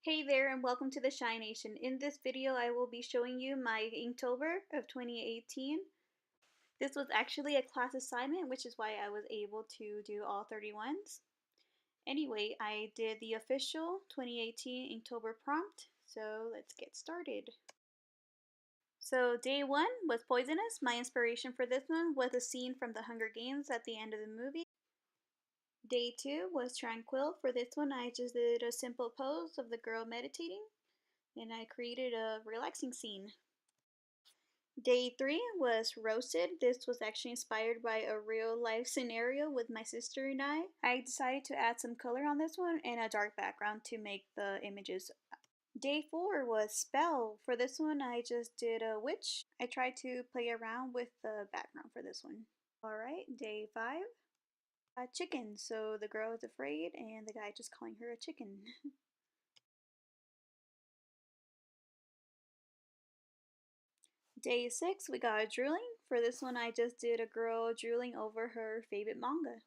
Hey there and welcome to the Shy Nation. In this video I will be showing you my Inktober of 2018. This was actually a class assignment, which is why I was able to do all 31s. Anyway, I did the official 2018 Inktober prompt, so let's get started. So day 1 was Poisonous. My inspiration for this one was a scene from the Hunger Games at the end of the movie. Day 2 was Tranquil. For this one I just did a simple pose of the girl meditating, and I created a relaxing scene. Day 3 was Roasted. This was actually inspired by a real life scenario with my sister and I. I decided to add some color on this one and a dark background to make the images. Day 4 was Spell. For this one I just did a witch. I tried to play around with the background for this one. Alright, day 5. Chicken. So the girl is afraid and the guy just calling her a chicken. Day 6, we got drooling. For this one, I just did a girl drooling over her favorite manga.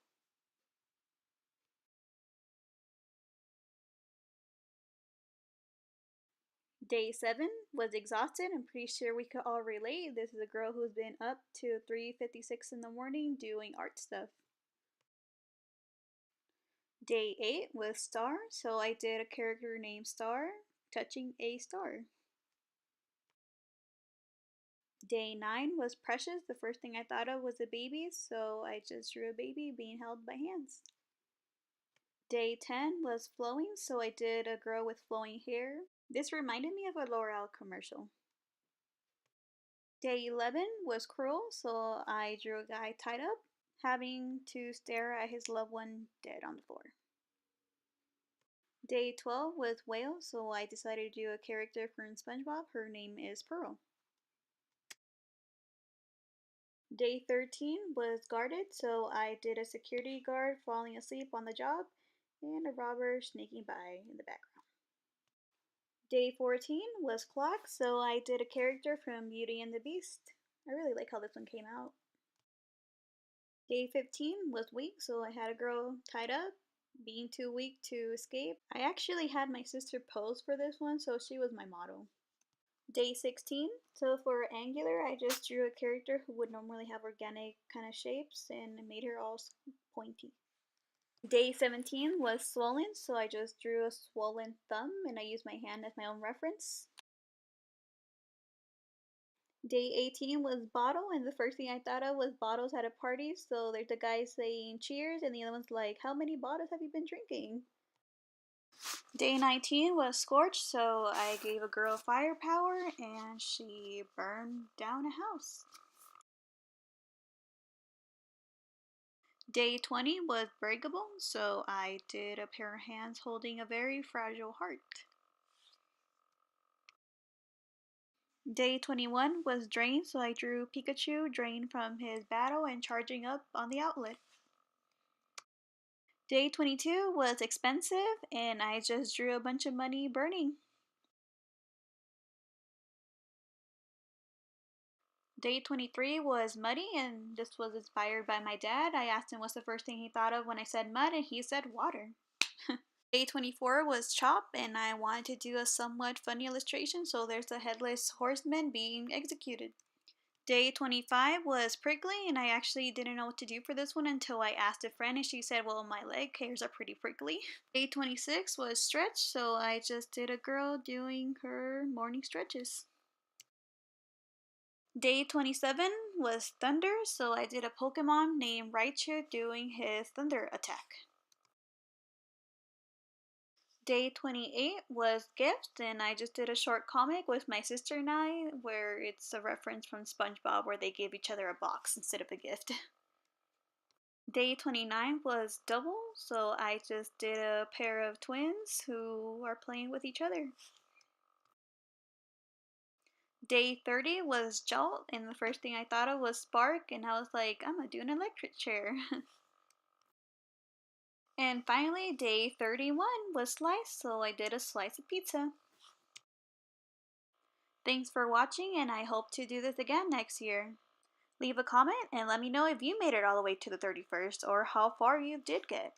Day 7 was exhausted. I'm pretty sure we could all relate. This is a girl who's been up to 3:56 in the morning doing art stuff. Day 8 was Star, so I did a character named Star touching a star. Day 9 was Precious. The first thing I thought of was a baby, so I just drew a baby being held by hands. Day 10 was Flowing, so I did a girl with flowing hair. This reminded me of a L'Oreal commercial. Day 11 was Cruel, so I drew a guy tied up, having to stare at his loved one dead on the floor. Day 12 was Whale, so I decided to do a character from SpongeBob. Her name is Pearl. Day 13 was Guarded, so I did a security guard falling asleep on the job and a robber sneaking by in the background. Day 14 was Clock, so I did a character from Beauty and the Beast. I really like how this one came out. Day 15 was Weak, so I had a girl tied up, being too weak to escape. I actually had my sister pose for this one, so she was my model. Day 16, so for Angular, I just drew a character who would normally have organic kind of shapes and made her all pointy. Day 17 was Swollen, so I just drew a swollen thumb and I used my hand as my own reference. Day 18 was Bottle, and the first thing I thought of was bottles at a party. So there's a guy saying cheers, and the other one's like, how many bottles have you been drinking? Day 19 was Scorch, so I gave a girl firepower, and she burned down a house. Day 20 was Breakable, so I did a pair of hands holding a very fragile heart. Day 21 was Drain, so I drew Pikachu drained from his battle and charging up on the outlet. Day 22 was Expensive, and I just drew a bunch of money burning. Day 23 was Muddy, and this was inspired by my dad. I asked him what's the first thing he thought of when I said mud, and he said water. Day 24 was Chop, and I wanted to do a somewhat funny illustration, so there's a headless horseman being executed. Day 25 was Prickly, and I actually didn't know what to do for this one until I asked a friend, and she said, well, my leg hairs are pretty prickly. Day 26 was Stretch, so I just did a girl doing her morning stretches. Day 27 was Thunder, so I did a Pokemon named Raichu doing his Thunder attack. Day 28 was Gift, and I just did a short comic with my sister and I where it's a reference from SpongeBob where they gave each other a box instead of a gift. Day 29 was Double, so I just did a pair of twins who are playing with each other. Day 30 was Jolt, and the first thing I thought of was Spark, and I was like, I'm gonna do an electric chair. And finally, day 31 was Slice, so I did a slice of pizza. Thanks for watching, and I hope to do this again next year. Leave a comment and let me know if you made it all the way to the 31st or how far you did get.